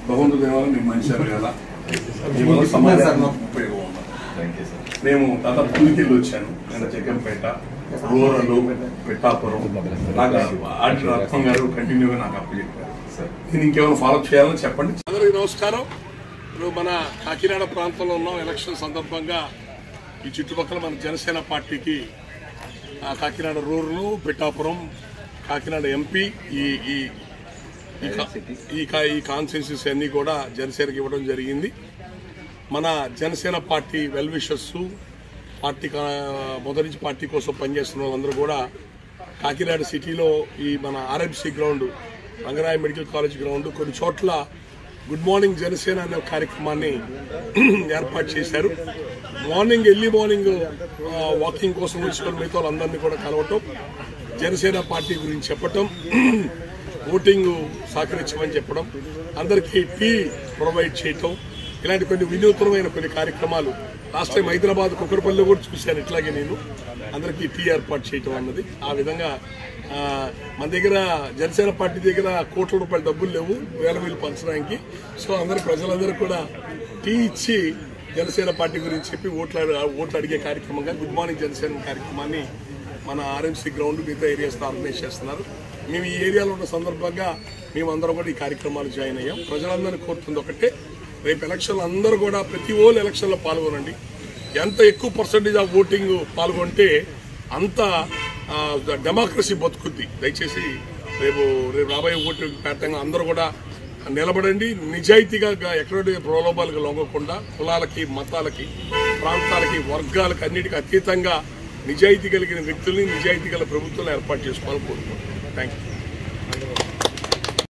భగవంతుడు దేవాల మేము మనిషి కదా మీ వల్ల సమాజానికి ఉపయోగం ఉన్నది. మేము దాదాపు పులికెళ్ళి వచ్చాను. నేను జగ్గంపేట, రూరల్, పిఠాపురం నాకు రత్నం గారు కంటిన్యూగా నాకు అప్పచెప్పారు. నేను ఇంకేమైనా ఫాలోఅప్ చేయాలని చెప్పండి. అందరికీ నమస్కారం. ఇప్పుడు మన కాకినాడ ప్రాంతంలో ఉన్నాం. ఎలక్షన్ సందర్భంగా ఈ చుట్టుపక్కల మన జనసేన పార్టీకి కాకినాడ రూరల్, పిఠాపురం, కాకినాడ ఎంపీ ఈ కాన్స్టిట్యున్సీస్ అన్నీ కూడా జనసేనకి ఇవ్వడం జరిగింది. మన Janasena party well wishers, party మొదటి నుంచి పార్టీ కోసం పనిచేస్తున్న వాళ్ళందరూ కూడా కాకినాడ సిటీలో ఈ మన RMC ground, Rangaraya medical college ground, కొన్ని చోట్ల గుడ్ మార్నింగ్ జనసేన అనే కార్యక్రమాన్ని ఏర్పాటు చేశారు. ఎర్లీ మార్నింగ్ వాకింగ్ కోసం వచ్చుకొని మిగతా వాళ్ళందరినీ కూడా కలవటం, జనసేన పార్టీ గురించి చెప్పటం, ఓటింగ్ సహకరించమని చెప్పడం, అందరికీ టీ ప్రొవైడ్ చేయటం, ఇలాంటి కొన్ని వినూత్నమైన కొన్ని కార్యక్రమాలు లాస్ట్ టైం హైదరాబాద్ కుక్కరపల్లిలో కూడా చూశాను. ఇట్లాగే నేను అందరికీ టీ ఏర్పాటు చేయటం అన్నది. ఆ విధంగా మన దగ్గర జనసేన పార్టీ దగ్గర కోట్ల రూపాయల డబ్బులు లేవు వేల పంచడానికి. సో ప్రజలందరూ కూడా టీ ఇచ్చి జనసేన పార్టీ గురించి చెప్పి ఓట్లు అడిగే కార్యక్రమంగా గుడ్ మార్నింగ్ జనసేన కార్యక్రమాన్ని మన ఆర్ఎంసీ గ్రౌండ్ మిగతా ఏరియాస్తో ఆర్గనైజ్ చేస్తున్నారు. మేము ఈ ఏరియాలో ఉన్న సందర్భంగా మేమందరం కూడా ఈ కార్యక్రమాలు జాయిన్ అయ్యాం. ప్రజలందరినీ కోరుతుంది ఒకటే, రేపు ఎలక్షన్లు అందరూ కూడా ప్రతి ఓళ్ళు ఎలక్షన్లో పాల్గొనండి. ఎంత ఎక్కువ పర్సంటేజ్ ఆఫ్ ఓటింగ్ పాల్గొంటే అంత డెమోక్రసీ బతుకుద్ది. దయచేసి రేపు రాబోయే ఓటింగ్ పెట్టంగా అందరూ కూడా నిలబడండి. నిజాయితీగా ఎక్కడో ప్రలోభాలకు లొంగకుండా కులాలకి, మతాలకి, ప్రాంతాలకి, వర్గాలకి అన్నిటికీ అతీతంగా నిజాయితీ కలిగిన వ్యక్తుల్ని, నిజాయితీ గల ప్రభుత్వాన్ని ఏర్పాటు చేసుకోవాలని కోరుకుంటున్నాను. Thank you.